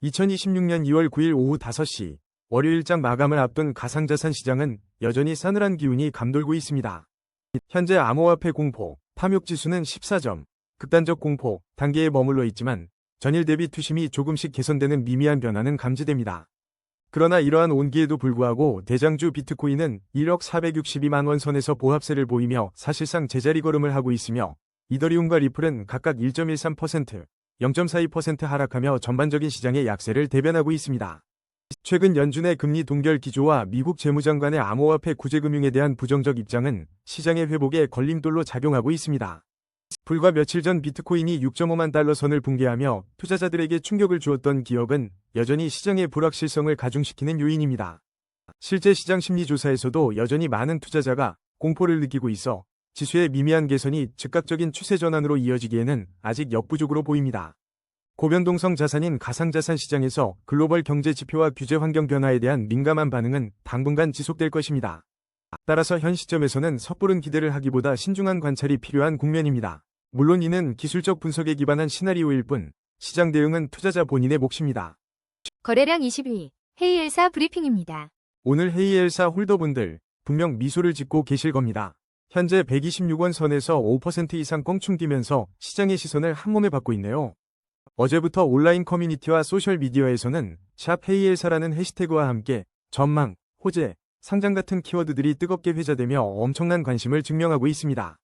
2026년 2월 9일 오후 5시 월요일장 마감을 앞둔 가상자산 시장은 여전히 싸늘한 기운이 감돌고 있습니다. 현재 암호화폐 공포, 탐욕지수는 14점, 극단적 공포 단계에 머물러 있지만 전일 대비 투심이 조금씩 개선되는 미미한 변화는 감지됩니다. 그러나 이러한 온기에도 불구하고 대장주 비트코인은 1억 462만 원 선에서 보합세를 보이며 사실상 제자리 걸음을 하고 있으며 이더리움과 리플은 각각 1.13%, 0.42% 하락하며 전반적인 시장의 약세를 대변하고 있습니다. 최근 연준의 금리 동결 기조와 미국 재무장관의 암호화폐 구제금융에 대한 부정적 입장은 시장의 회복에 걸림돌로 작용하고 있습니다. 불과 며칠 전 비트코인이 6.5만 달러 선을 붕괴하며 투자자들에게 충격을 주었던 기억은 여전히 시장의 불확실성을 가중시키는 요인입니다. 실제 시장 심리조사에서도 여전히 많은 투자자가 공포를 느끼고 있어 지수의 미미한 개선이 즉각적인 추세 전환으로 이어지기에는 아직 역부족으로 보입니다. 고변동성 자산인 가상자산 시장에서 글로벌 경제 지표와 규제 환경 변화에 대한 민감한 반응은 당분간 지속될 것입니다. 따라서 현 시점에서는 섣부른 기대를 하기보다 신중한 관찰이 필요한 국면입니다. 물론 이는 기술적 분석에 기반한 시나리오일 뿐 시장 대응은 투자자 본인의 몫입니다. 거래량 22, 헤이엘사 브리핑입니다. 오늘 헤이엘사 홀더분들 분명 미소를 짓고 계실 겁니다. 현재 126원 선에서 5% 이상 껑충 뛰면서 시장의 시선을 한몸에 받고 있네요. 어제부터 온라인 커뮤니티와 소셜미디어에서는 샵 헤이엘사라는 해시태그와 함께 전망, 호재, 상장 같은 키워드들이 뜨겁게 회자되며 엄청난 관심을 증명하고 있습니다.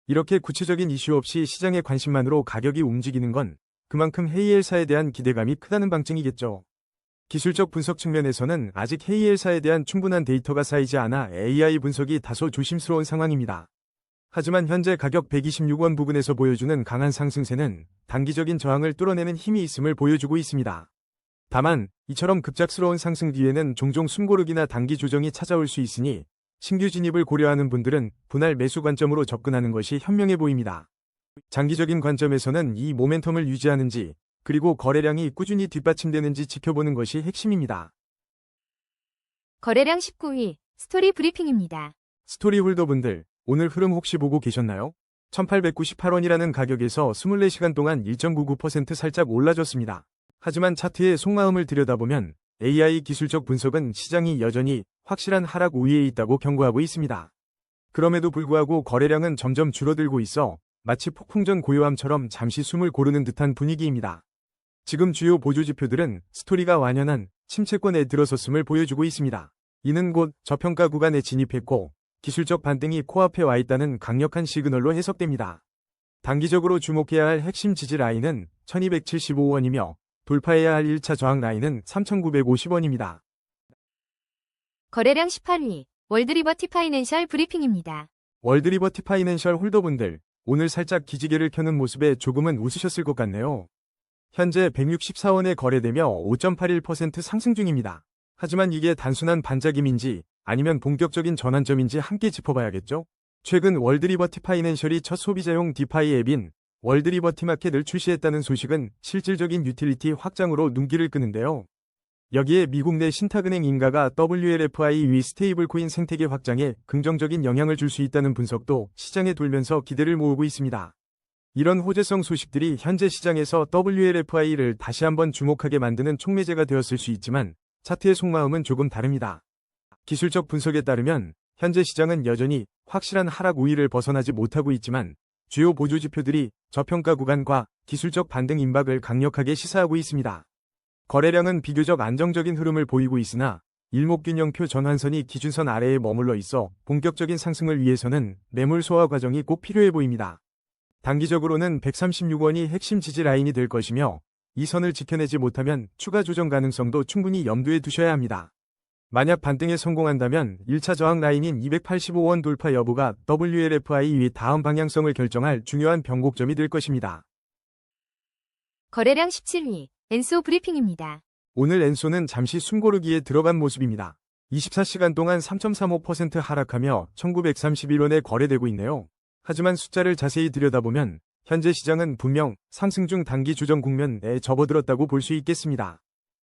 이렇게 구체적인 이슈 없이 시장의 관심만으로 가격이 움직이는 건 그만큼 헤이엘사에 대한 기대감이 크다는 방증이겠죠. 기술적 분석 측면에서는 아직 헤이엘사에 대한 충분한 데이터가 쌓이지 않아 AI 분석이 다소 조심스러운 상황입니다. 하지만 현재 가격 126원 부근에서 보여주는 강한 상승세는 단기적인 저항을 뚫어내는 힘이 있음을 보여주고 있습니다. 다만 이처럼 급작스러운 상승 뒤에는 종종 숨고르기나 단기 조정이 찾아올 수 있으니 신규 진입을 고려하는 분들은 분할 매수 관점으로 접근하는 것이 현명해 보입니다. 장기적인 관점에서는 이 모멘텀을 유지하는지 그리고 거래량이 꾸준히 뒷받침되는지 지켜보는 것이 핵심입니다. 거래량 19위, 스토리 브리핑입니다. 스토리 홀더분들 오늘 흐름 혹시 보고 계셨나요? 1898원이라는 가격에서 24시간 동안 1.99% 살짝 올라졌습니다. 하지만 차트의 속마음을 들여다보면 AI 기술적 분석은 시장이 여전히 확실한 하락 우위에 있다고 경고하고 있습니다. 그럼에도 불구하고 거래량은 점점 줄어들고 있어 마치 폭풍전 고요함처럼 잠시 숨을 고르는 듯한 분위기입니다. 지금 주요 보조지표들은 스토리가 완연한 침체권에 들어섰음을 보여주고 있습니다. 이는 곧 저평가 구간에 진입했고 기술적 반등이 코앞에 와 있다는 강력한 시그널로 해석됩니다. 단기적으로 주목해야 할 핵심 지지 라인은 1275원이며 돌파해야 할 1차 저항 라인은 3950원입니다. 거래량 18위, 월드리버티 파이낸셜 브리핑입니다. 월드리버티 파이낸셜 홀더분들 오늘 살짝 기지개를 켜는 모습에 조금은 웃으셨을 것 같네요. 현재 164원에 거래되며 5.81% 상승 중입니다. 하지만 이게 단순한 반작임인지 아니면 본격적인 전환점인지 함께 짚어봐야겠죠? 최근 월드리버티 파이낸셜이 첫 소비자용 디파이 앱인 월드리버티 마켓을 출시했다는 소식은 실질적인 유틸리티 확장으로 눈길을 끄는데요. 여기에 미국 내 신탁은행 인가가 WLFI 위 스테이블 코인 생태계 확장에 긍정적인 영향을 줄 수 있다는 분석도 시장에 돌면서 기대를 모으고 있습니다. 이런 호재성 소식들이 현재 시장에서 WLFI를 다시 한번 주목하게 만드는 촉매제가 되었을 수 있지만 차트의 속마음은 조금 다릅니다. 기술적 분석에 따르면 현재 시장은 여전히 확실한 하락 우위를 벗어나지 못하고 있지만 주요 보조지표들이 저평가 구간과 기술적 반등 임박을 강력하게 시사하고 있습니다. 거래량은 비교적 안정적인 흐름을 보이고 있으나 일목균형표 전환선이 기준선 아래에 머물러 있어 본격적인 상승을 위해서는 매물 소화 과정이 꼭 필요해 보입니다. 단기적으로는 136원이 핵심 지지 라인이 될 것이며 이 선을 지켜내지 못하면 추가 조정 가능성도 충분히 염두에 두셔야 합니다. 만약 반등에 성공한다면 1차 저항 라인인 285원 돌파 여부가 WLFI 위 다음 방향성을 결정할 중요한 변곡점이 될 것입니다. 거래량 17위, 엔소 브리핑입니다. 오늘 엔소는 잠시 숨고르기에 들어간 모습입니다. 24시간 동안 3.35% 하락하며 1931원에 거래되고 있네요. 하지만 숫자를 자세히 들여다보면 현재 시장은 분명 상승 중 단기 조정 국면에 접어들었다고 볼 수 있겠습니다.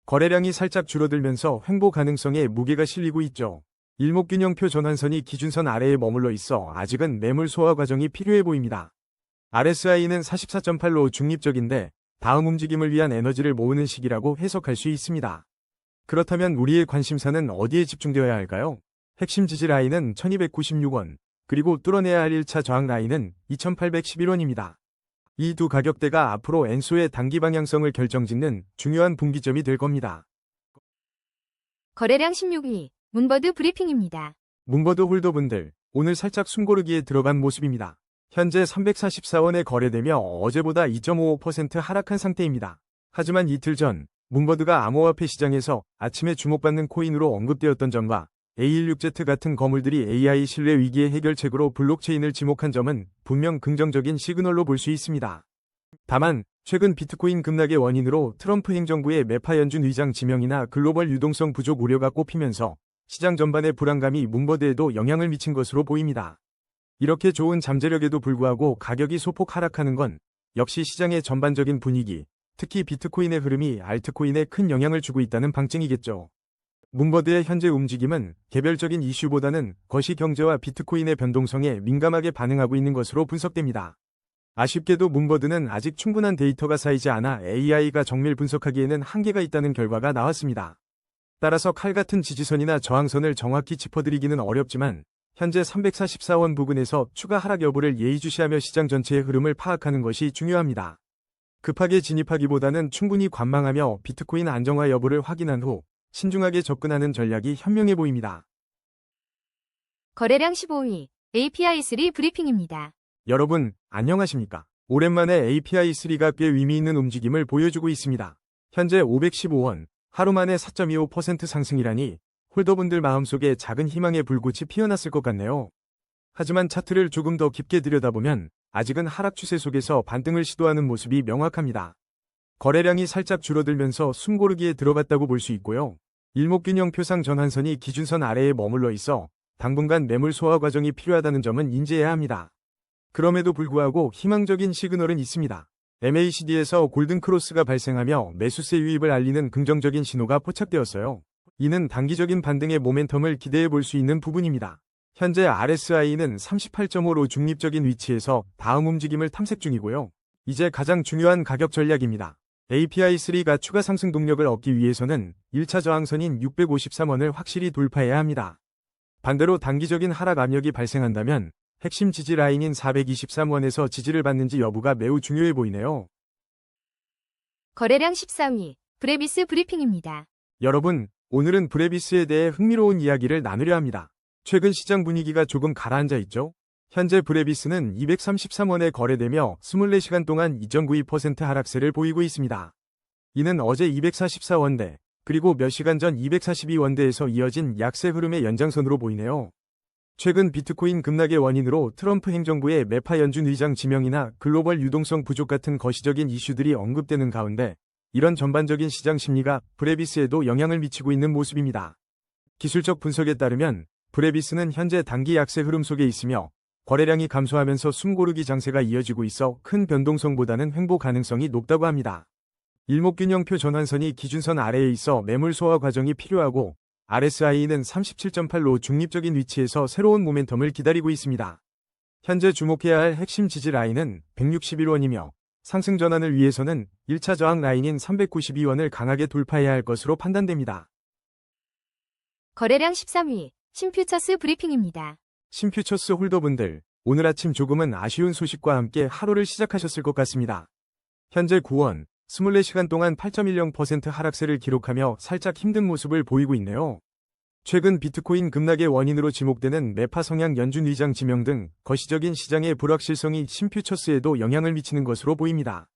거래량이 살짝 줄어들면서 횡보 가능성에 무게가 실리고 있죠. 일목균형표 전환선이 기준선 아래에 머물러 있어 아직은 매물 소화 과정이 필요해 보입니다. RSI는 44.8로 중립적인데 다음 움직임을 위한 에너지를 모으는 시기라고 해석할 수 있습니다. 그렇다면 우리의 관심사는 어디에 집중되어야 할까요? 핵심 지지 라인은 1296원, 그리고 뚫어내야 할 1차 저항 라인은 2811원입니다. 이 두 가격대가 앞으로 엔소의 단기 방향성을 결정짓는 중요한 분기점이 될 겁니다. 거래량 16위, 문버드 브리핑입니다. 문버드 홀더분들, 오늘 살짝 숨고르기에 들어간 모습입니다. 현재 344원에 거래되며 어제보다 2.55% 하락한 상태입니다. 하지만 이틀 전 문버드가 암호화폐 시장에서 아침에 주목받는 코인으로 언급되었던 점과 A16Z 같은 거물들이 AI 신뢰 위기의 해결책으로 블록체인을 지목한 점은 분명 긍정적인 시그널로 볼 수 있습니다. 다만 최근 비트코인 급락의 원인으로 트럼프 행정부의 매파 연준 의장 지명이나 글로벌 유동성 부족 우려가 꼽히면서 시장 전반의 불안감이 문버드에도 영향을 미친 것으로 보입니다. 이렇게 좋은 잠재력에도 불구하고 가격이 소폭 하락하는 건 역시 시장의 전반적인 분위기, 특히 비트코인의 흐름이 알트코인에 큰 영향을 주고 있다는 방증이겠죠. 문버드의 현재 움직임은 개별적인 이슈보다는 거시경제와 비트코인의 변동성에 민감하게 반응하고 있는 것으로 분석됩니다. 아쉽게도 문버드는 아직 충분한 데이터가 쌓이지 않아 AI가 정밀 분석하기에는 한계가 있다는 결과가 나왔습니다. 따라서 칼 같은 지지선이나 저항선을 정확히 짚어드리기는 어렵지만 현재 344원 부근에서 추가 하락 여부를 예의주시하며 시장 전체의 흐름을 파악하는 것이 중요합니다. 급하게 진입하기보다는 충분히 관망하며 비트코인 안정화 여부를 확인한 후 신중하게 접근하는 전략이 현명해 보입니다. 거래량 15위, API3 브리핑입니다. 여러분, 안녕하십니까? 오랜만에 API3가 꽤 의미 있는 움직임을 보여주고 있습니다. 현재 515원, 하루 만에 4.25% 상승이라니 홀더분들 마음속에 작은 희망의 불꽃이 피어났을 것 같네요. 하지만 차트를 조금 더 깊게 들여다보면 아직은 하락 추세 속에서 반등을 시도하는 모습이 명확합니다. 거래량이 살짝 줄어들면서 숨고르기에 들어갔다고 볼 수 있고요. 일목균형 표상 전환선이 기준선 아래에 머물러 있어 당분간 매물 소화 과정이 필요하다는 점은 인지해야 합니다. 그럼에도 불구하고 희망적인 시그널은 있습니다. MACD에서 골든크로스가 발생하며 매수세 유입을 알리는 긍정적인 신호가 포착되었어요. 이는 단기적인 반등의 모멘텀을 기대해 볼 수 있는 부분입니다. 현재 RSI는 38.5로 중립적인 위치에서 다음 움직임을 탐색 중이고요. 이제 가장 중요한 가격 전략입니다. API3가 추가 상승 동력을 얻기 위해서는 1차 저항선인 653원을 확실히 돌파해야 합니다. 반대로 단기적인 하락 압력이 발생한다면 핵심 지지 라인인 423원에서 지지를 받는지 여부가 매우 중요해 보이네요. 거래량 14위, 브레비스 브리핑입니다. 여러분, 오늘은 브레비스에 대해 흥미로운 이야기를 나누려 합니다. 최근 시장 분위기가 조금 가라앉아 있죠? 현재 브레비스는 233원에 거래되며 24시간 동안 2.92% 하락세를 보이고 있습니다. 이는 어제 244원대, 그리고 몇 시간 전 242원대에서 이어진 약세 흐름의 연장선으로 보이네요. 최근 비트코인 급락의 원인으로 트럼프 행정부의 매파 연준 의장 지명이나 글로벌 유동성 부족 같은 거시적인 이슈들이 언급되는 가운데 이런 전반적인 시장 심리가 브레비스에도 영향을 미치고 있는 모습입니다. 기술적 분석에 따르면 브레비스는 현재 단기 약세 흐름 속에 있으며 거래량이 감소하면서 숨고르기 장세가 이어지고 있어 큰 변동성보다는 횡보 가능성이 높다고 합니다. 일목균형표 전환선이 기준선 아래에 있어 매물 소화 과정이 필요하고 RSI는 37.8로 중립적인 위치에서 새로운 모멘텀을 기다리고 있습니다. 현재 주목해야 할 핵심 지지 라인은 161원이며 상승 전환을 위해서는 1차 저항 라인인 392원을 강하게 돌파해야 할 것으로 판단됩니다. 거래량 13위, 신퓨처스 브리핑입니다. 신퓨처스 홀더분들, 오늘 아침 조금은 아쉬운 소식과 함께 하루를 시작하셨을 것 같습니다. 현재 9원, 24시간 동안 8.10% 하락세를 기록하며 살짝 힘든 모습을 보이고 있네요. 최근 비트코인 급락의 원인으로 지목되는 매파 성향 연준 의장 지명 등 거시적인 시장의 불확실성이 신퓨처스에도 영향을 미치는 것으로 보입니다.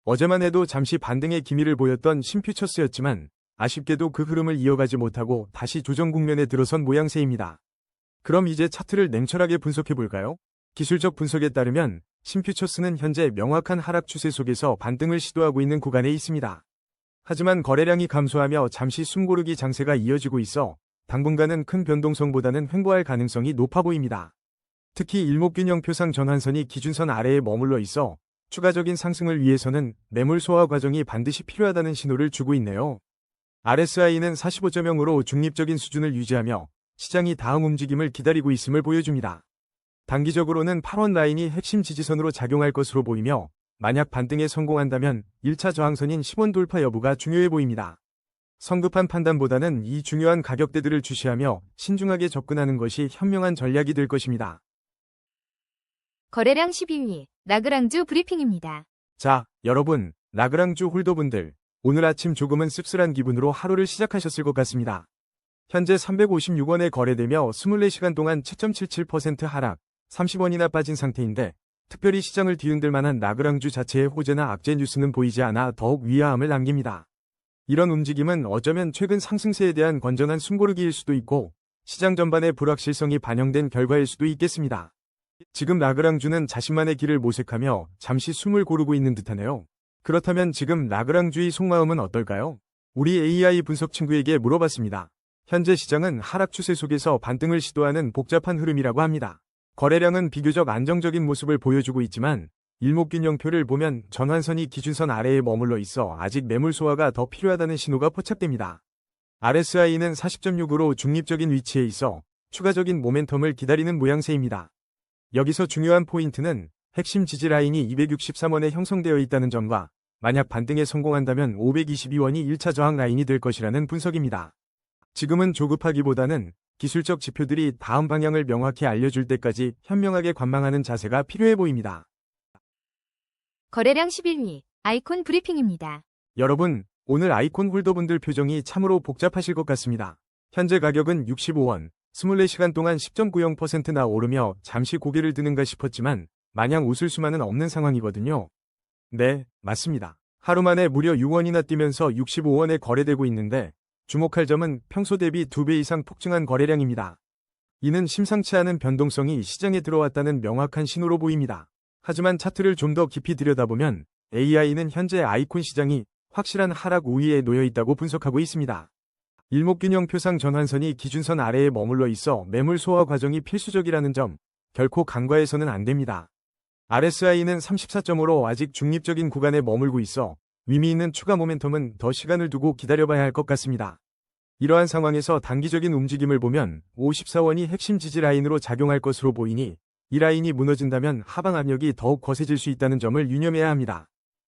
어제만 해도 잠시 반등의 기미를 보였던 신퓨처스였지만 아쉽게도 그 흐름을 이어가지 못하고 다시 조정 국면에 들어선 모양새입니다. 그럼 이제 차트를 냉철하게 분석해볼까요? 기술적 분석에 따르면 신퓨처스는 현재 명확한 하락 추세 속에서 반등을 시도하고 있는 구간에 있습니다. 하지만 거래량이 감소하며 잠시 숨고르기 장세가 이어지고 있어 당분간은 큰 변동성보다는 횡보할 가능성이 높아 보입니다. 특히 일목균형 표상 전환선이 기준선 아래에 머물러 있어 추가적인 상승을 위해서는 매물 소화 과정이 반드시 필요하다는 신호를 주고 있네요. RSI는 45.0으로 중립적인 수준을 유지하며 시장이 다음 움직임을 기다리고 있음을 보여줍니다. 단기적으로는 8원 라인이 핵심 지지선으로 작용할 것으로 보이며 만약 반등에 성공한다면 1차 저항선인 10원 돌파 여부가 중요해 보입니다. 성급한 판단보다는 이 중요한 가격대들을 주시하며 신중하게 접근하는 것이 현명한 전략이 될 것입니다. 거래량 12위, 라그랑주 브리핑입니다. 자, 여러분, 라그랑주 홀더분들, 오늘 아침 조금은 씁쓸한 기분으로 하루를 시작하셨을 것 같습니다. 현재 356원에 거래되며 24시간 동안 7.77% 하락, 30원이나 빠진 상태인데 특별히 시장을 뒤흔들 만한 라그랑주 자체의 호재나 악재 뉴스는 보이지 않아 더욱 위화함을 남깁니다. 이런 움직임은 어쩌면 최근 상승세에 대한 건전한 숨고르기일 수도 있고 시장 전반의 불확실성이 반영된 결과일 수도 있겠습니다. 지금 라그랑주는 자신만의 길을 모색하며 잠시 숨을 고르고 있는 듯하네요. 그렇다면 지금 라그랑주의 속마음은 어떨까요? 우리 AI 분석 친구에게 물어봤습니다. 현재 시장은 하락 추세 속에서 반등을 시도하는 복잡한 흐름이라고 합니다. 거래량은 비교적 안정적인 모습을 보여주고 있지만 일목균형표를 보면 전환선이 기준선 아래에 머물러 있어 아직 매물 소화가 더 필요하다는 신호가 포착됩니다. RSI는 40.6으로 중립적인 위치에 있어 추가적인 모멘텀을 기다리는 모양새입니다. 여기서 중요한 포인트는 핵심 지지 라인이 263원에 형성되어 있다는 점과 만약 반등에 성공한다면 522원이 1차 저항 라인이 될 것이라는 분석입니다. 지금은 조급하기보다는 기술적 지표들이 다음 방향을 명확히 알려줄 때까지 현명하게 관망하는 자세가 필요해 보입니다. 거래량 11위, 아이콘 브리핑입니다. 여러분, 오늘 아이콘 홀더분들 표정이 참으로 복잡하실 것 같습니다. 현재 가격은 65원, 24시간 동안 10.90%나 오르며 잠시 고개를 드는가 싶었지만 마냥 웃을 수만은 없는 상황이거든요. 네, 맞습니다. 하루 만에 무려 6원이나 뛰면서 65원에 거래되고 있는데 주목할 점은 평소 대비 2배 이상 폭증한 거래량입니다. 이는 심상치 않은 변동성이 시장에 들어왔다는 명확한 신호로 보입니다. 하지만 차트를 좀 더 깊이 들여다보면 AI는 현재 아이콘 시장이 확실한 하락 우위에 놓여 있다고 분석하고 있습니다. 일목균형표상 전환선이 기준선 아래에 머물러 있어 매물 소화 과정이 필수적이라는 점, 결코 간과해서는 안 됩니다. RSI는 34.5로 아직 중립적인 구간에 머물고 있어 의미 있는 추가 모멘텀은 더 시간을 두고 기다려봐야 할 것 같습니다. 이러한 상황에서 단기적인 움직임을 보면 54원이 핵심 지지 라인으로 작용할 것으로 보이니 이 라인이 무너진다면 하방 압력이 더욱 거세질 수 있다는 점을 유념해야 합니다.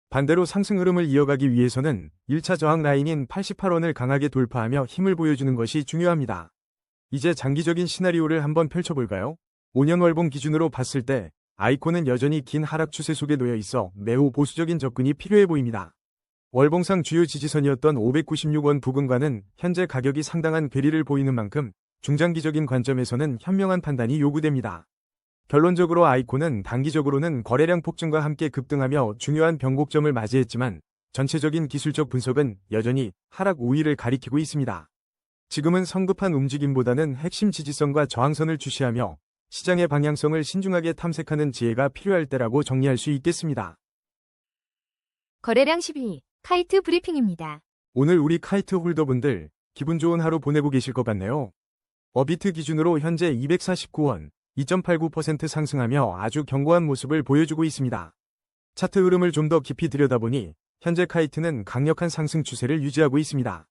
반대로 상승 흐름을 이어가기 위해서는 1차 저항 라인인 88원을 강하게 돌파하며 힘을 보여주는 것이 중요합니다. 이제 장기적인 시나리오를 한번 펼쳐볼까요? 5년 월봉 기준으로 봤을 때 아이콘은 여전히 긴 하락 추세 속에 놓여 있어 매우 보수적인 접근이 필요해 보입니다. 월봉상 주요 지지선이었던 596원 부근과는 현재 가격이 상당한 괴리를 보이는 만큼 중장기적인 관점에서는 현명한 판단이 요구됩니다. 결론적으로 아이콘은 단기적으로는 거래량 폭증과 함께 급등하며 중요한 변곡점을 맞이했지만 전체적인 기술적 분석은 여전히 하락 우위를 가리키고 있습니다. 지금은 성급한 움직임보다는 핵심 지지선과 저항선을 주시하며 시장의 방향성을 신중하게 탐색하는 지혜가 필요할 때라고 정리할 수 있겠습니다. 거래량 12위, 카이트 브리핑입니다. 오늘 우리 카이트 홀더분들 기분 좋은 하루 보내고 계실 것 같네요. 어비트 기준으로 현재 249원, 2.89% 상승하며 아주 견고한 모습을 보여주고 있습니다. 차트 흐름을 좀 더 깊이 들여다보니 현재 카이트는 강력한 상승 추세를 유지하고 있습니다.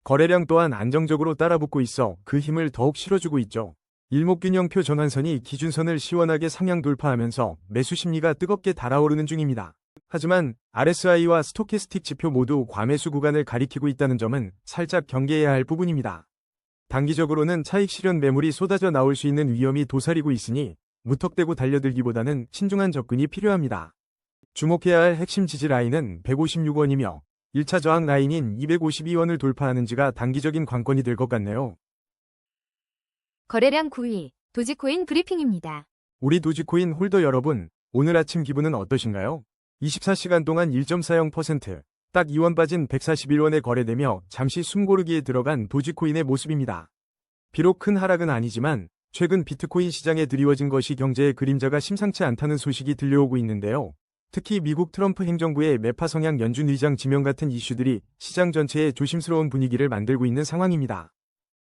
거래량 또한 안정적으로 따라붙고 있어 그 힘을 더욱 실어주고 있죠. 일목균형표 전환선이 기준선을 시원하게 상향 돌파하면서 매수 심리가 뜨겁게 달아오르는 중입니다. 하지만 RSI와 스토캐스틱 지표 모두 과매수 구간을 가리키고 있다는 점은 살짝 경계해야 할 부분입니다. 단기적으로는 차익 실현 매물이 쏟아져 나올 수 있는 위험이 도사리고 있으니 무턱대고 달려들기보다는 신중한 접근이 필요합니다. 주목해야 할 핵심 지지 라인은 156원이며 1차 저항 라인인 252원을 돌파하는지가 단기적인 관건이 될 것 같네요. 거래량 9위, 도지코인 브리핑입니다. 우리 도지코인 홀더 여러분, 오늘 아침 기분은 어떠신가요? 24시간 동안 1.40%, 딱 2원 빠진 141원에 거래되며 잠시 숨고르기에 들어간 도지코인의 모습입니다. 비록 큰 하락은 아니지만 최근 비트코인 시장에 드리워진 것이 경제의 그림자가 심상치 않다는 소식이 들려오고 있는데요. 특히 미국 트럼프 행정부의 매파 성향 연준 의장 지명 같은 이슈들이 시장 전체에 조심스러운 분위기를 만들고 있는 상황입니다.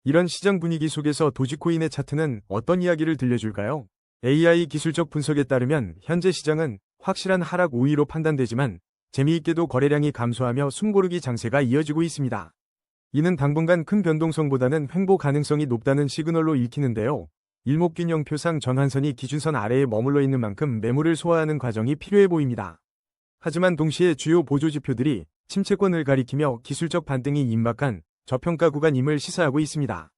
이런 시장 분위기 속에서 도지코인의 차트는 어떤 이야기를 들려줄까요? AI 기술적 분석에 따르면 현재 시장은 확실한 하락 우위로 판단되지만 재미있게도 거래량이 감소하며 숨고르기 장세가 이어지고 있습니다. 이는 당분간 큰 변동성보다는 횡보 가능성이 높다는 시그널로 읽히는데요. 일목균형표상 전환선이 기준선 아래에 머물러 있는 만큼 매물을 소화하는 과정이 필요해 보입니다. 하지만 동시에 주요 보조 지표들이 침체권을 가리키며 기술적 반등이 임박한 저평가 구간임을 시사하고 있습니다.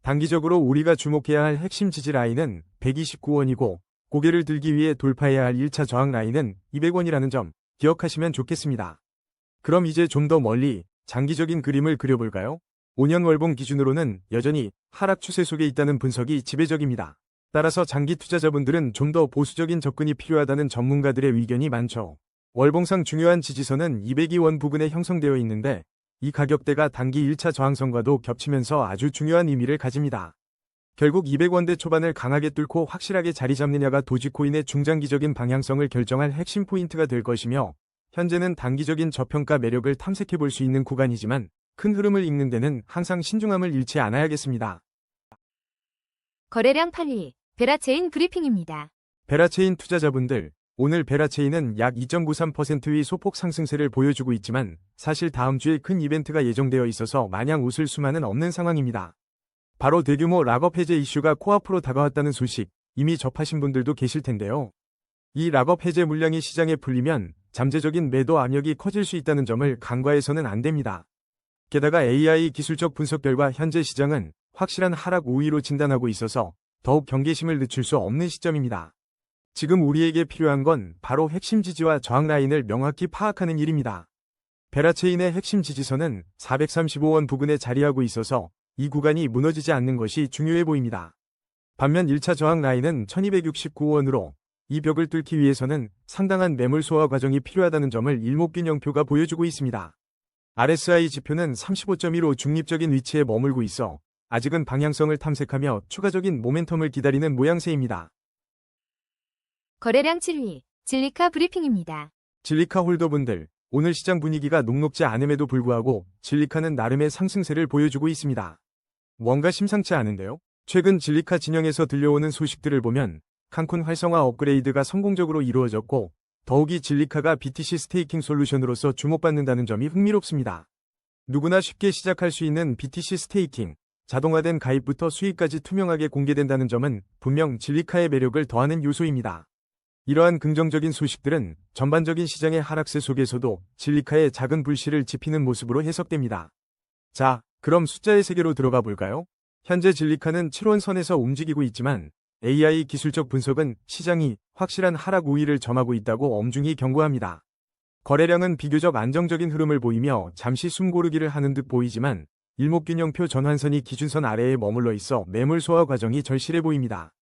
단기적으로 우리가 주목해야 할 핵심 지지 라인은 129원이고 고개를 들기 위해 돌파해야 할 1차 저항 라인은 200원이라는 점 기억하시면 좋겠습니다. 그럼 이제 좀 더 멀리 장기적인 그림을 그려볼까요? 5년 월봉 기준으로는 여전히 하락 추세 속에 있다는 분석이 지배적입니다. 따라서 장기 투자자분들은 좀 더 보수적인 접근이 필요하다는 전문가들의 의견이 많죠. 월봉상 중요한 지지선은 202원 부근에 형성되어 있는데 이 가격대가 단기 1차 저항선과도 겹치면서 아주 중요한 의미를 가집니다. 결국 200원대 초반을 강하게 뚫고 확실하게 자리 잡느냐가 도지코인의 중장기적인 방향성을 결정할 핵심 포인트가 될 것이며 현재는 단기적인 저평가 매력을 탐색해 볼 수 있는 구간이지만 큰 흐름을 읽는 데는 항상 신중함을 잃지 않아야겠습니다. 거래량 8위, 베라체인 브리핑입니다. 베라체인 투자자분들, 오늘 베라체인은 약 2.93%의 소폭 상승세를 보여주고 있지만 사실 다음 주에 큰 이벤트가 예정되어 있어서 마냥 웃을 수만은 없는 상황입니다. 바로 대규모 락업 해제 이슈가 코앞으로 다가왔다는 소식, 이미 접하신 분들도 계실 텐데요. 이 락업 해제 물량이 시장에 풀리면 잠재적인 매도 압력이 커질 수 있다는 점을 간과해서는 안 됩니다. 게다가 AI 기술적 분석 결과 현재 시장은 확실한 하락 우위로 진단하고 있어서 더욱 경계심을 늦출 수 없는 시점입니다. 지금 우리에게 필요한 건 바로 핵심 지지와 저항 라인을 명확히 파악하는 일입니다. 베라체인의 핵심 지지선은 435원 부근에 자리하고 있어서 이 구간이 무너지지 않는 것이 중요해 보입니다. 반면 1차 저항 라인은 1269원으로 이 벽을 뚫기 위해서는 상당한 매물 소화 과정이 필요하다는 점을 일목균형표가 보여주고 있습니다. RSI 지표는 35.15 중립적인 위치에 머물고 있어 아직은 방향성을 탐색하며 추가적인 모멘텀을 기다리는 모양새입니다. 거래량 7위, 진리카 브리핑입니다. 진리카 홀더분들, 오늘 시장 분위기가 녹록지 않음에도 불구하고 진리카는 나름의 상승세를 보여주고 있습니다. 뭔가 심상치 않은데요? 최근 진리카 진영에서 들려오는 소식들을 보면 칸쿤 활성화 업그레이드가 성공적으로 이루어졌고 더욱이 진리카가 BTC 스테이킹 솔루션으로서 주목받는다는 점이 흥미롭습니다. 누구나 쉽게 시작할 수 있는 BTC 스테이킹, 자동화된 가입부터 수익까지 투명하게 공개된다는 점은 분명 진리카의 매력을 더하는 요소입니다. 이러한 긍정적인 소식들은 전반적인 시장의 하락세 속에서도 진리카의 작은 불씨를 지피는 모습으로 해석됩니다. 자, 그럼 숫자의 세계로 들어가 볼까요? 현재 진리카는 7원 선에서 움직이고 있지만 AI 기술적 분석은 시장이 확실한 하락 우위를 점하고 있다고 엄중히 경고합니다. 거래량은 비교적 안정적인 흐름을 보이며 잠시 숨고르기를 하는 듯 보이지만 일목균형표 전환선이 기준선 아래에 머물러 있어 매물 소화 과정이 절실해 보입니다.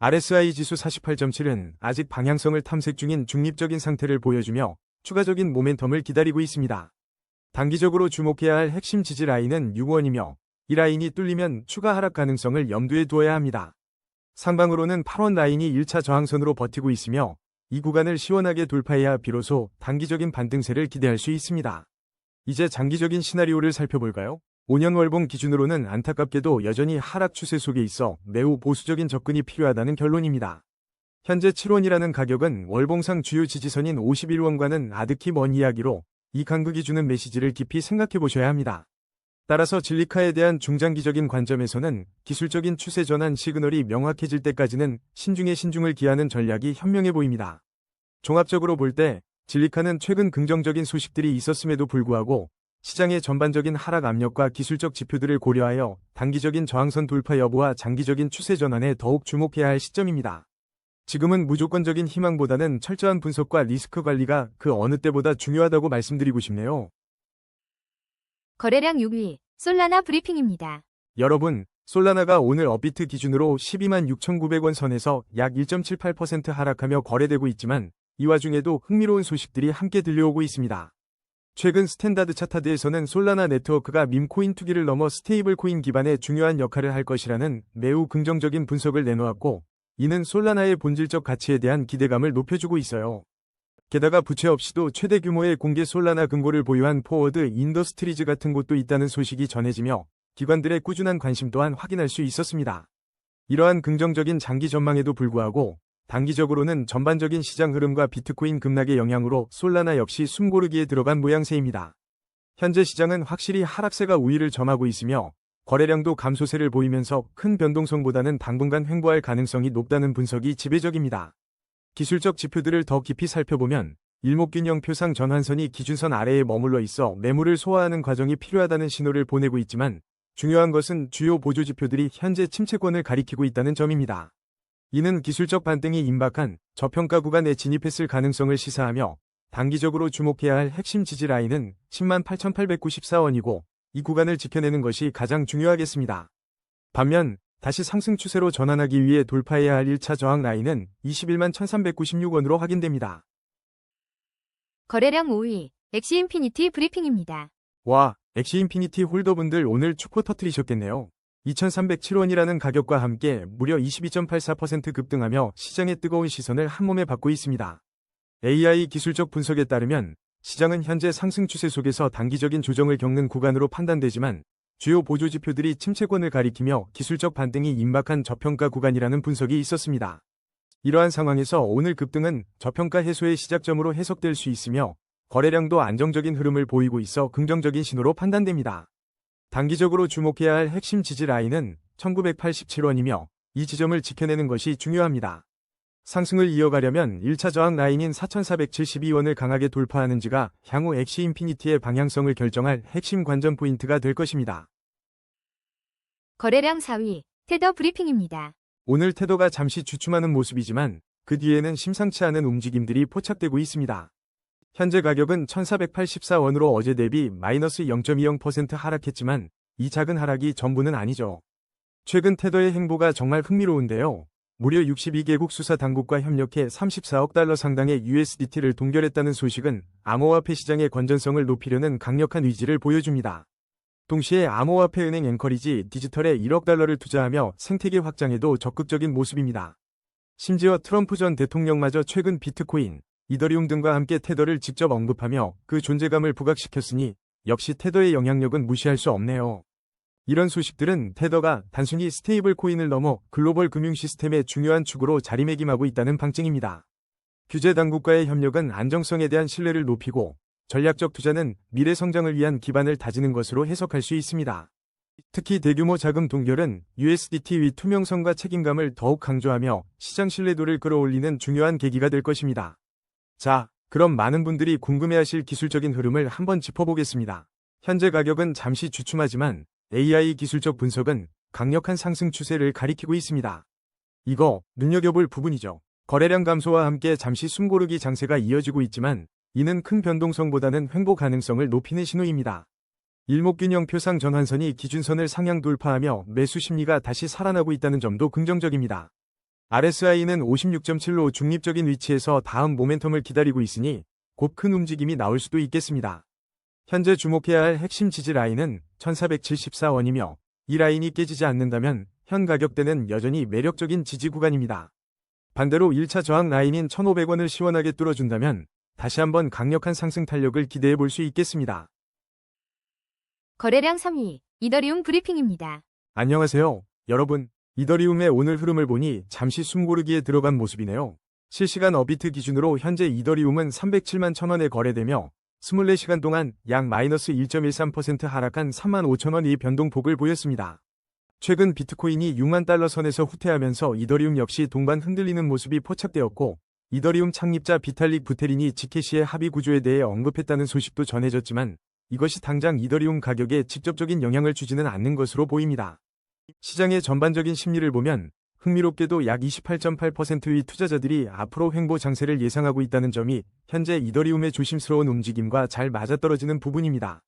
RSI 지수 48.7은 아직 방향성을 탐색 중인 중립적인 상태를 보여주며 추가적인 모멘텀을 기다리고 있습니다. 단기적으로 주목해야 할 핵심 지지 라인은 6원이며 이 라인이 뚫리면 추가 하락 가능성을 염두에 두어야 합니다. 상방으로는 8원 라인이 1차 저항선으로 버티고 있으며 이 구간을 시원하게 돌파해야 비로소 단기적인 반등세를 기대할 수 있습니다. 이제 장기적인 시나리오를 살펴볼까요? 5년 월봉 기준으로는 안타깝게도 여전히 하락 추세 속에 있어 매우 보수적인 접근이 필요하다는 결론입니다. 현재 7원이라는 가격은 월봉상 주요 지지선인 51원과는 아득히 먼 이야기로 이 간극이 주는 메시지를 깊이 생각해 보셔야 합니다. 따라서 진리카에 대한 중장기적인 관점에서는 기술적인 추세 전환 시그널이 명확해질 때까지는 신중에 신중을 기하는 전략이 현명해 보입니다. 종합적으로 볼 때 진리카는 최근 긍정적인 소식들이 있었음에도 불구하고 시장의 전반적인 하락 압력과 기술적 지표들을 고려하여 단기적인 저항선 돌파 여부와 장기적인 추세 전환에 더욱 주목해야 할 시점입니다. 지금은 무조건적인 희망보다는 철저한 분석과 리스크 관리가 그 어느 때보다 중요하다고 말씀드리고 싶네요. 거래량 6위, 솔라나 브리핑입니다. 여러분, 솔라나가 오늘 업비트 기준으로 126,900원 선에서 약 1.78% 하락하며 거래되고 있지만 이 와중에도 흥미로운 소식들이 함께 들려오고 있습니다. 최근 스탠다드 차트에서는 솔라나 네트워크가 밈코인 투기를 넘어 스테이블 코인 기반의 중요한 역할을 할 것이라는 매우 긍정적인 분석을 내놓았고 이는 솔라나의 본질적 가치에 대한 기대감을 높여주고 있어요. 게다가 부채 없이도 최대 규모의 공개 솔라나 금고를 보유한 포워드 인더스트리즈 같은 곳도 있다는 소식이 전해지며 기관들의 꾸준한 관심 또한 확인할 수 있었습니다. 이러한 긍정적인 장기 전망에도 불구하고 단기적으로는 전반적인 시장 흐름과 비트코인 급락의 영향으로 솔라나 역시 숨고르기에 들어간 모양새입니다. 현재 시장은 확실히 하락세가 우위를 점하고 있으며 거래량도 감소세를 보이면서 큰 변동성보다는 당분간 횡보할 가능성이 높다는 분석이 지배적입니다. 기술적 지표들을 더 깊이 살펴보면 일목균형표상 전환선이 기준선 아래에 머물러 있어 매물을 소화하는 과정이 필요하다는 신호를 보내고 있지만 중요한 것은 주요 보조지표들이 현재 침체권을 가리키고 있다는 점입니다. 이는 기술적 반등이 임박한 저평가 구간에 진입했을 가능성을 시사하며 단기적으로 주목해야 할 핵심 지지 라인은 108,894원이고 이 구간을 지켜내는 것이 가장 중요하겠습니다. 반면 다시 상승 추세로 전환하기 위해 돌파해야 할 1차 저항 라인은 211,1396원으로 확인됩니다. 거래량 5위, 엑시인피니티 브리핑입니다. 와, 엑시인피니티 홀더분들 오늘 축포 터뜨리셨겠네요. 2,307원이라는 가격과 함께 무려 22.84% 급등하며 시장의 뜨거운 시선을 한몸에 받고 있습니다. AI 기술적 분석에 따르면 시장은 현재 상승 추세 속에서 단기적인 조정을 겪는 구간으로 판단되지만 주요 보조지표들이 침체권을 가리키며 기술적 반등이 임박한 저평가 구간이라는 분석이 있었습니다. 이러한 상황에서 오늘 급등은 저평가 해소의 시작점으로 해석될 수 있으며 거래량도 안정적인 흐름을 보이고 있어 긍정적인 신호로 판단됩니다. 단기적으로 주목해야 할 핵심 지지 라인은 1987원이며 이 지점을 지켜내는 것이 중요합니다. 상승을 이어가려면 1차 저항 라인인 4,472원을 강하게 돌파하는지가 향후 엑시인피니티의 방향성을 결정할 핵심 관전 포인트가 될 것입니다. 거래량 4위, 테더 브리핑입니다. 오늘 테더가 잠시 주춤하는 모습이지만 그 뒤에는 심상치 않은 움직임들이 포착되고 있습니다. 현재 가격은 1,484원으로 어제 대비 마이너스 0.20% 하락했지만 이 작은 하락이 전부는 아니죠. 최근 테더의 행보가 정말 흥미로운데요. 무려 62개국 수사 당국과 협력해 34억 달러 상당의 USDT를 동결했다는 소식은 암호화폐 시장의 건전성을 높이려는 강력한 의지를 보여줍니다. 동시에 암호화폐 은행 앵커리지 디지털에 1억 달러를 투자하며 생태계 확장에도 적극적인 모습입니다. 심지어 트럼프 전 대통령마저 최근 비트코인, 이더리움 등과 함께 테더를 직접 언급하며 그 존재감을 부각시켰으니 역시 테더의 영향력은 무시할 수 없네요. 이런 소식들은 테더가 단순히 스테이블 코인을 넘어 글로벌 금융 시스템의 중요한 축으로 자리매김하고 있다는 방증입니다. 규제 당국과의 협력은 안정성에 대한 신뢰를 높이고 전략적 투자는 미래 성장을 위한 기반을 다지는 것으로 해석할 수 있습니다. 특히 대규모 자금 동결은 USDT의 투명성과 책임감을 더욱 강조하며 시장 신뢰도를 끌어올리는 중요한 계기가 될 것입니다. 자, 그럼 많은 분들이 궁금해하실 기술적인 흐름을 한번 짚어보겠습니다. 현재 가격은 잠시 주춤하지만 AI 기술적 분석은 강력한 상승 추세를 가리키고 있습니다. 이거 눈여겨볼 부분이죠. 거래량 감소와 함께 잠시 숨고르기 장세가 이어지고 있지만 이는 큰 변동성보다는 횡보 가능성을 높이는 신호입니다. 일목균형표상 전환선이 기준선을 상향 돌파하며 매수 심리가 다시 살아나고 있다는 점도 긍정적입니다. RSI는 56.7로 중립적인 위치에서 다음 모멘텀을 기다리고 있으니 곧 큰 움직임이 나올 수도 있겠습니다. 현재 주목해야 할 핵심 지지 라인은 1,474원이며 이 라인이 깨지지 않는다면 현 가격대는 여전히 매력적인 지지 구간입니다. 반대로 1차 저항 라인인 1,500원을 시원하게 뚫어준다면 다시 한번 강력한 상승 탄력을 기대해 볼 수 있겠습니다. 거래량 3위, 이더리움 브리핑입니다. 안녕하세요, 여러분. 이더리움의 오늘 흐름을 보니 잠시 숨고르기에 들어간 모습이네요. 실시간 업비트 기준으로 현재 이더리움은 307만 1,000원에 거래되며 24시간 동안 약 마이너스 1.13% 하락한 35,000원의 변동폭을 보였습니다. 최근 비트코인이 6만 달러 선에서 후퇴하면서 이더리움 역시 동반 흔들리는 모습이 포착되었고 이더리움 창립자 비탈릭 부테린이 지케시의 합의 구조에 대해 언급했다는 소식도 전해졌지만 이것이 당장 이더리움 가격에 직접적인 영향을 주지는 않는 것으로 보입니다. 시장의 전반적인 심리를 보면 흥미롭게도 약 28.8%의 투자자들이 앞으로 횡보 장세를 예상하고 있다는 점이 현재 이더리움의 조심스러운 움직임과 잘 맞아떨어지는 부분입니다.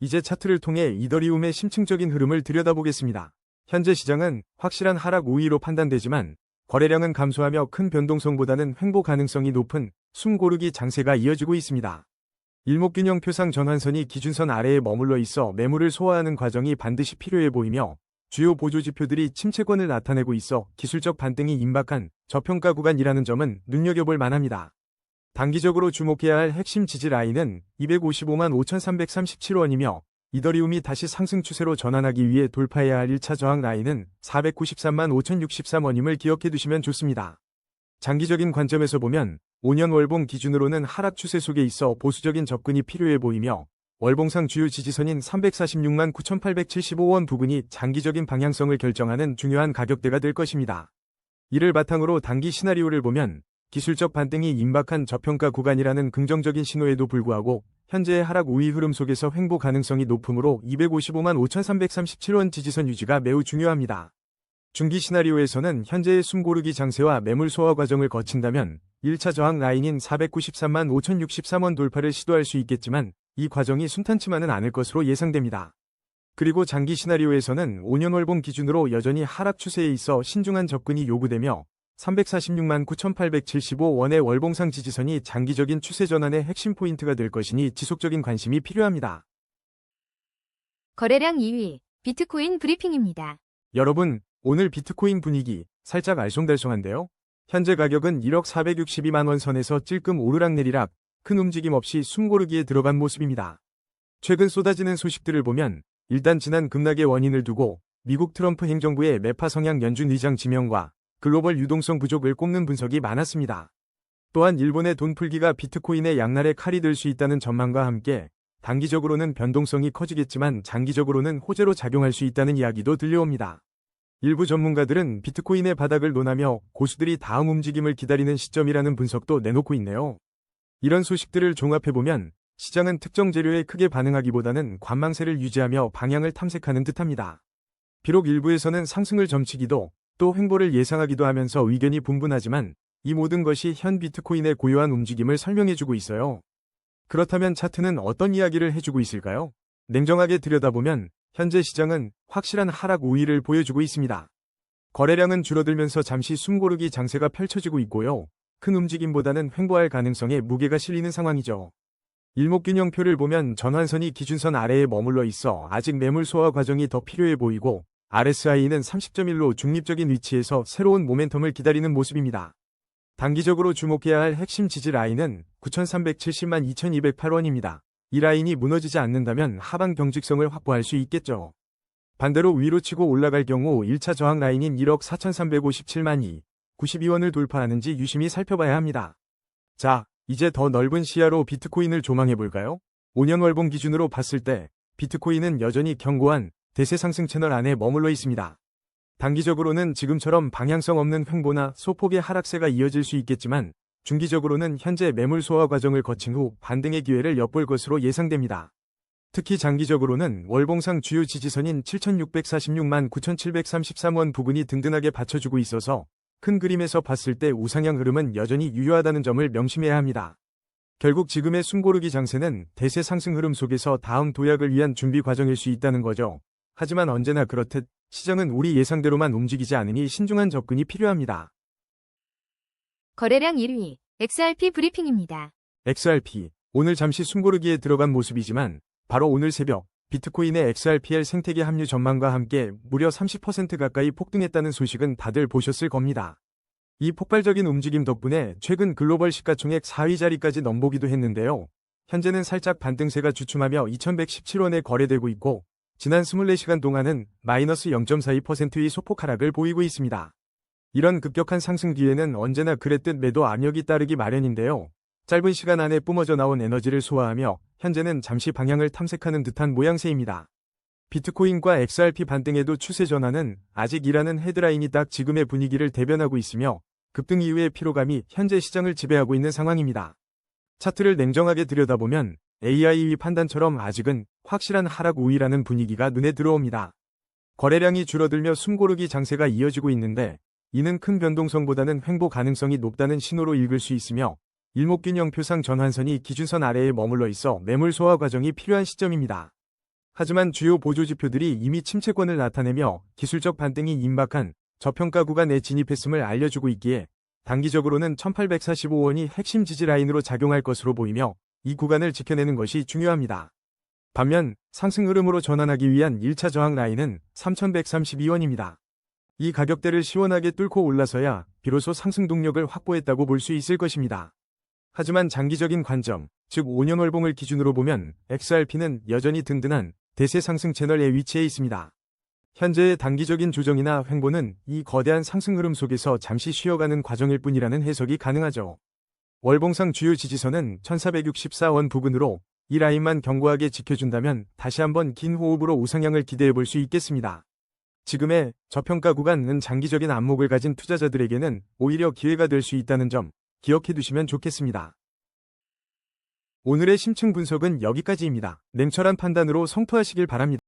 이제 차트를 통해 이더리움의 심층적인 흐름을 들여다보겠습니다. 현재 시장은 확실한 하락 우위로 판단되지만 거래량은 감소하며 큰 변동성보다는 횡보 가능성이 높은 숨고르기 장세가 이어지고 있습니다. 일목균형표상 전환선이 기준선 아래에 머물러 있어 매물을 소화하는 과정이 반드시 필요해 보이며 주요 보조지표들이 침체권을 나타내고 있어 기술적 반등이 임박한 저평가 구간이라는 점은 눈여겨볼 만합니다. 단기적으로 주목해야 할 핵심 지지 라인은 255만 5,337원이며 이더리움이 다시 상승 추세로 전환하기 위해 돌파해야 할 1차 저항 라인은 493만 5,063원임을 기억해 두시면 좋습니다. 장기적인 관점에서 보면 5년 월봉 기준으로는 하락 추세 속에 있어 보수적인 접근이 필요해 보이며 월봉상 주요 지지선인 346만 9,875원 부근이 장기적인 방향성을 결정하는 중요한 가격대가 될 것입니다. 이를 바탕으로 단기 시나리오를 보면 기술적 반등이 임박한 저평가 구간이라는 긍정적인 신호에도 불구하고 현재의 하락 우위 흐름 속에서 횡보 가능성이 높으므로 255만 5,337원 지지선 유지가 매우 중요합니다. 중기 시나리오에서는 현재의 숨고르기 장세와 매물 소화 과정을 거친다면 1차 저항 라인인 493만 5,063원 돌파를 시도할 수 있겠지만 이 과정이 순탄치만은 않을 것으로 예상됩니다. 그리고 장기 시나리오에서는 5년 월봉 기준으로 여전히 하락 추세에 있어 신중한 접근이 요구되며 346만 9,875원의 월봉상 지지선이 장기적인 추세 전환의 핵심 포인트가 될 것이니 지속적인 관심이 필요합니다. 거래량 2위, 비트코인 브리핑입니다. 여러분, 오늘 비트코인 분위기 살짝 알쏭달쏭한데요. 현재 가격은 1억 462만 원 선에서 찔끔 오르락내리락 큰 움직임 없이 숨고르기에 들어간 모습입니다. 최근 쏟아지는 소식들을 보면 일단 지난 급락의 원인을 두고 미국 트럼프 행정부의 매파 성향 연준 의장 지명과 글로벌 유동성 부족을 꼽는 분석이 많았습니다. 또한 일본의 돈 풀기가 비트코인의 양날의 칼이 될 수 있다는 전망과 함께 단기적으로는 변동성이 커지겠지만 장기적으로는 호재로 작용할 수 있다는 이야기도 들려옵니다. 일부 전문가들은 비트코인의 바닥을 논하며 고수들이 다음 움직임을 기다리는 시점이라는 분석도 내놓고 있네요. 이런 소식들을 종합해보면 시장은 특정 재료에 크게 반응하기보다는 관망세를 유지하며 방향을 탐색하는 듯합니다. 비록 일부에서는 상승을 점치기도 또 횡보를 예상하기도 하면서 의견이 분분하지만 이 모든 것이 현 비트코인의 고요한 움직임을 설명해주고 있어요. 그렇다면 차트는 어떤 이야기를 해주고 있을까요? 냉정하게 들여다보면 현재 시장은 확실한 하락 우위를 보여주고 있습니다. 거래량은 줄어들면서 잠시 숨고르기 장세가 펼쳐지고 있고요. 큰 움직임보다는 횡보할 가능성에 무게가 실리는 상황이죠. 일목균형표를 보면 전환선이 기준선 아래에 머물러 있어 아직 매물 소화 과정이 더 필요해 보이고 RSI는 30.1로 중립적인 위치에서 새로운 모멘텀을 기다리는 모습입니다. 단기적으로 주목해야 할 핵심 지지 라인은 9,370만 2,208원입니다. 이 라인이 무너지지 않는다면 하방 경직성을 확보할 수 있겠죠. 반대로 위로 치고 올라갈 경우 1차 저항 라인인 1억 4,357만 92원을 돌파하는지 유심히 살펴봐야 합니다. 자, 이제 더 넓은 시야로 비트코인을 조망해볼까요? 5년 월봉 기준으로 봤을 때 비트코인은 여전히 견고한 대세 상승 채널 안에 머물러 있습니다. 단기적으로는 지금처럼 방향성 없는 횡보나 소폭의 하락세가 이어질 수 있겠지만 중기적으로는 현재 매물 소화 과정을 거친 후 반등의 기회를 엿볼 것으로 예상됩니다. 특히 장기적으로는 월봉상 주요 지지선인 7,646만 9,733원 부근이 든든하게 받쳐주고 있어서 큰 그림에서 봤을 때 우상향 흐름은 여전히 유효하다는 점을 명심해야 합니다. 결국 지금의 숨고르기 장세는 대세 상승 흐름 속에서 다음 도약을 위한 준비 과정일 수 있다는 거죠. 하지만 언제나 그렇듯 시장은 우리 예상대로만 움직이지 않으니 신중한 접근이 필요합니다. 거래량 1위, XRP 브리핑입니다. XRP, 오늘 잠시 숨고르기에 들어간 모습이지만 바로 오늘 새벽 비트코인의 XRPL 생태계 합류 전망과 함께 무려 30% 가까이 폭등했다는 소식은 다들 보셨을 겁니다. 이 폭발적인 움직임 덕분에 최근 글로벌 시가총액 4위 자리까지 넘보기도 했는데요. 현재는 살짝 반등세가 주춤하며 2,117원에 거래되고 있고 지난 24시간 동안은 마이너스 0.42%의 소폭 하락을 보이고 있습니다. 이런 급격한 상승 뒤에는 언제나 그랬듯 매도 압력이 따르기 마련인데요. 짧은 시간 안에 뿜어져 나온 에너지를 소화하며 현재는 잠시 방향을 탐색하는 듯한 모양새입니다. 비트코인과 XRP 반등에도 추세 전환은 아직이라는 헤드라인이 딱 지금의 분위기를 대변하고 있으며 급등 이후의 피로감이 현재 시장을 지배하고 있는 상황입니다. 차트를 냉정하게 들여다보면 AI 판단처럼 아직은 확실한 하락 우위라는 분위기가 눈에 들어옵니다. 거래량이 줄어들며 숨고르기 장세가 이어지고 있는데 이는 큰 변동성보다는 횡보 가능성이 높다는 신호로 읽을 수 있으며 일목균형표상 전환선이 기준선 아래에 머물러 있어 매물 소화 과정이 필요한 시점입니다. 하지만 주요 보조지표들이 이미 침체권을 나타내며 기술적 반등이 임박한 저평가 구간에 진입했음을 알려주고 있기에 단기적으로는 1,845원이 핵심 지지 라인으로 작용할 것으로 보이며 이 구간을 지켜내는 것이 중요합니다. 반면 상승 흐름으로 전환하기 위한 1차 저항 라인은 3,132원입니다. 이 가격대를 시원하게 뚫고 올라서야 비로소 상승 동력을 확보했다고 볼 수 있을 것입니다. 하지만 장기적인 관점, 즉 5년 월봉을 기준으로 보면 XRP는 여전히 든든한 대세 상승 채널에 위치해 있습니다. 현재의 단기적인 조정이나 횡보는 이 거대한 상승 흐름 속에서 잠시 쉬어가는 과정일 뿐이라는 해석이 가능하죠. 월봉상 주요 지지선은 1,464원 부근으로 이 라인만 견고하게 지켜준다면 다시 한번 긴 호흡으로 우상향을 기대해 볼 수 있겠습니다. 지금의 저평가 구간은 장기적인 안목을 가진 투자자들에게는 오히려 기회가 될 수 있다는 점, 기억해 두시면 좋겠습니다. 오늘의 심층 분석은 여기까지입니다. 냉철한 판단으로 성투하시길 바랍니다.